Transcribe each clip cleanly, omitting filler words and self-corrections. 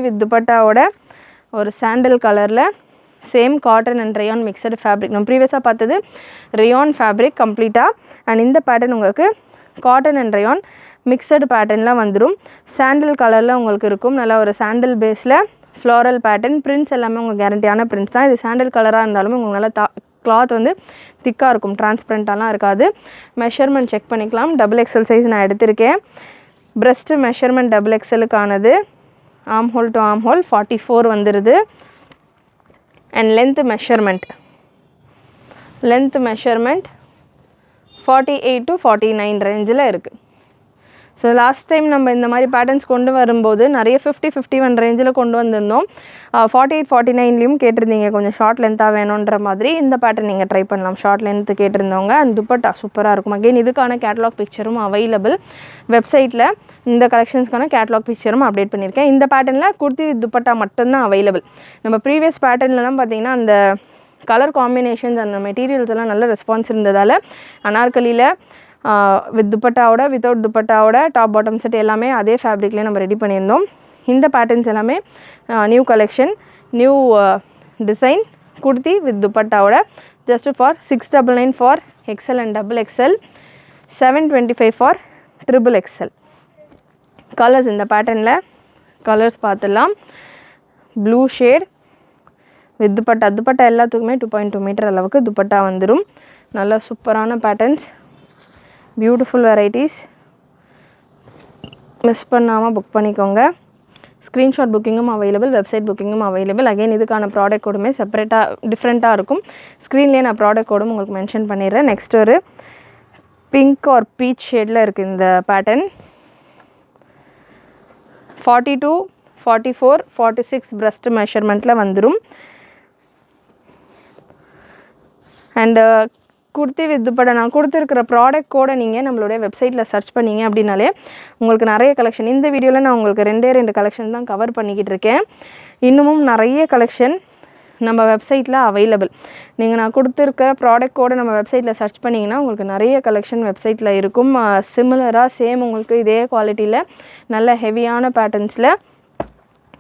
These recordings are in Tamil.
வித் துப்பட்டாவோட ஒரு சாண்டல் கலரில் same cotton and rayon mixed fabric. நம்ம ப்ரீவியஸாக பார்த்தது ரயான் ஃபேப்ரிக் கம்ப்ளீட்டாக. அண்ட் இந்த பேட்டர்ன் உங்களுக்கு காட்டன் அண்ட் ரயான் மிக்சடு பேட்டர்னில் வந்துடும். சாண்டல் கலரில் உங்களுக்கு இருக்கும். நல்லா ஒரு சாண்டல் பேஸில் ஃப்ளாரல் பேட்டர்ன். பிரிண்ட்ஸ் எல்லாமே உங்களுக்கு கேரண்டியான பிரிண்ட்ஸ் தான். இது சாண்டல் கலராக இருந்தாலுமே உங்களுக்கு நல்லா கிளாத் வந்து திக்காக இருக்கும், டிரான்ஸ்பரண்ட்டாலாம் இருக்காது. மெஷர்மெண்ட் செக் பண்ணிக்கலாம். டபுள் எக்ஸல் சைஸ் நான் எடுத்திருக்கேன். பிரஸ்ட்டு மெஷர்மெண்ட் டபுள் எக்ஸலுக்கானது. ஆம் ஹோல் டு ஆம் ஹோல் 44 வந்துடுது. அண்ட் லென்த் மெஷர்மெண்ட் 48 to 49 ரேஞ்சில் இருக்குது. ஸோ லாஸ்ட் டைம் நம்ம இந்த மாதிரி பேட்டர்ன்ஸ் கொண்டு வரும்போது நிறைய 50-51 ரேஞ்சில் கொண்டு வந்திருந்தோம். 48-49லேயும் கேட்டிருந்தீங்க கொஞ்சம் ஷார்ட் லென்த்தாக வேணுன்ற மாதிரி. இந்த பேட்டர்ன் நீங்கள் ட்ரை பண்ணலாம். ஷார்ட் லென்த்து கேட்டிருந்தவங்க. அண்ட் துப்பட்டா சூப்பராக இருக்கும். அகெயின் இதுக்கான கேட்லாக் பிக்சரும் அவைலபிள் வெப்சைட்டில். இந்த கலெக்ஷன்ஸ்க்கான கேட்லாக் பிக்சரும் அப்டேட் பண்ணியிருக்கேன். இந்த பேட்டர்னில் குர்த்தி வித் துப்பட்டா மட்டும்தான் அவைலபிள். நம்ம ப்ரீவியஸ் பேட்டர்ன்லலாம் பார்த்திங்கன்னா அந்த கலர் காம்பினேஷன்ஸ் அந்த மெட்டீரியல்ஸ் எல்லாம் நல்ல ரெஸ்பான்ஸ் இருந்ததால் அனார்கலியில் வித் துப்பட்டாவோட வித்தவுட் துப்பட்டாவோட டாப் பாட்டம் செட் எல்லாமே அதே ஃபேப்ரிக்லேயே நம்ம ரெடி பண்ணியிருந்தோம். இந்த பேட்டர்ன்ஸ் எல்லாமே new collection, new design. Kurti with துப்பட்டாவோட just for 699 for XL and double XL, 725 for triple XL. Colours இந்த பேட்டர்னில் கலர்ஸ் பார்த்துடலாம். Blue shade with dupatta. Dupatta எல்லாத்துக்குமே 2.2 மீட்டர் அளவுக்கு துப்பட்டா வந்துடும். நல்லா சூப்பரான பேட்டர்ன்ஸ், பியூட்டிஃபுல் வெரைட்டிஸ். மிஸ் பண்ணாமல் புக் பண்ணிக்கோங்க. ஸ்க்ரீன்ஷாட் புக்கிங்கும் அவைலபிள், வெப்சைட் புக்கிங்கும் அவைலபிள். அகைன் இதுக்கான ப்ராடக்ட் கோடுமே செப்பரேட்டாக டிஃப்ரெண்ட்டாக இருக்கும். ஸ்க்ரீன்லேயே நான் ப்ராடக்ட் கோடும் உங்களுக்கு மென்ஷன் பண்ணிடுறேன். நெக்ஸ்ட் ஒரு பிங்க் ஆர் பீச் ஷேடில் இருக்குது இந்த பேட்டர்ன். 42, 44, 46 பிரஸ்ட் மெஷர்மெண்ட்டில் வந்துடும். அண்டு குர்த்தி வித் துப்பட்டா நான் கொடுத்துருக்கிற ப்ராடக்ட் கோடை நீங்கள் நம்மளுடைய வெப்சைட்டில் சர்ச் பண்ணிங்க அப்படின்னாலே உங்களுக்கு நிறைய கலெக்ஷன். இந்த வீடியோவில் நான் உங்களுக்கு 2 கலெக்ஷன் தான் கவர் பண்ணிக்கிட்டு இருக்கேன். இன்னமும் நிறைய கலெக்ஷன் நம்ம வெப்சைட்டில் அவைலபிள். நீங்கள் நான் கொடுத்துருக்கிற ப்ராடக்ட் கோடை நம்ம வெப்சைட்டில் சர்ச் பண்ணிங்கன்னா உங்களுக்கு நிறைய கலெக்ஷன் வெப்சைட்டில் இருக்கும். சிமிலராக சேம் உங்களுக்கு இதே குவாலிட்டியில் நல்ல ஹெவியான பேட்டர்ன்ஸில்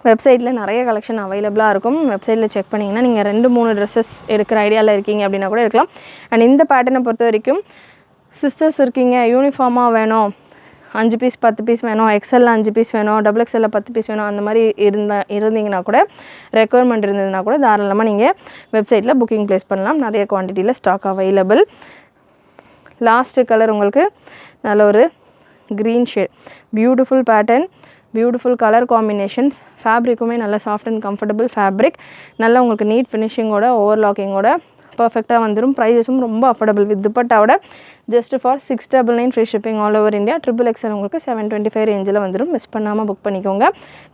வெப்சைட்டில் நிறைய கலெக்ஷன் அவைலபிளாக இருக்கும். வெப்சைட்டில் செக் பண்ணிங்கன்னா நீங்கள் 2-3 ட்ரெஸ்ஸஸ் எடுக்கிற ஐடியாவில் இருக்கீங்க அப்படின்னா கூட எடுக்கலாம். அண்ட் இந்த பேட்டர்னை பொறுத்த வரைக்கும் சிஸ்டர்ஸ் இருக்கீங்க, யூனிஃபார்மாக வேணும், 5 பீஸ் 10 பீஸ் வேணும், எக்ஸலில் 5 பீஸ் வேணும், டபுள் எக்ஸலில் 10 பீஸ் வேணும், அந்த மாதிரி இருந்தீங்கன்னா கூட ரெக்குவயர்மெண்ட் இருந்ததுன்னா கூட தாராளமாக நீங்கள் வெப்சைட்டில் புக்கிங் ப்ளேஸ் பண்ணலாம். நிறைய குவான்டிட்டியில் ஸ்டாக் அவைலபிள். லாஸ்ட்டு கலர் உங்களுக்கு நல்ல ஒரு green shade. Beautiful pattern, beautiful colour combinations. ஃபேப்ரிக்குமே நல்ல சாஃப்ட் அண்ட் கம்ஃபர்டபுள் ஃபேப்ரிக். நல்லா உங்களுக்கு நீட் ஃபினிஷிங்கோட ஓவர்லாக்கிங்கோட பர்ஃபெக்டாக வந்துடும். ப்ரைஸஸும் ரொம்ப அஃபோர்டபுள். வித் துப்பட்டாவோட just for 699 free shipping all over India. Triple XL உங்களுக்கு 725 ரேஞ்சில் வந்துடும். மிஸ் பண்ணாமல் புக் பண்ணிக்கோங்க.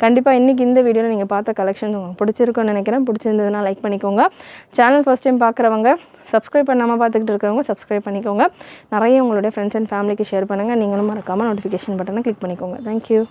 கண்டிப்பாக இன்றைக்கி இந்த வீடியோவில் நீங்கள் பார்த்த கலெக்ஷன்ஸ் உங்களுக்கு பிடிச்சிருக்குன்னு நினைக்கிறேன். பிடிச்சிருந்ததுன்னா லைக் பண்ணிக்கோங்க. சேனல் ஃபர்ஸ்ட் டைம் பார்க்குறவங்க, சப்ஸ்கிரைப் பண்ணாமல் பார்த்துக்கிட்டு இருக்கிறவங்க சப்ஸ்கிரைப் பண்ணிக்கோங்க. நிறைய உங்களுடைய ஃப்ரெண்ட்ஸ் அண்ட் ஃபேமிலிக்கு ஷேர் பண்ணுங்கள். நீங்களும் மறக்காமல் நோட்டிஃபிகேஷன் பட்டனை கிளிக் பண்ணிக்கோங்க. தேங்க்யூ.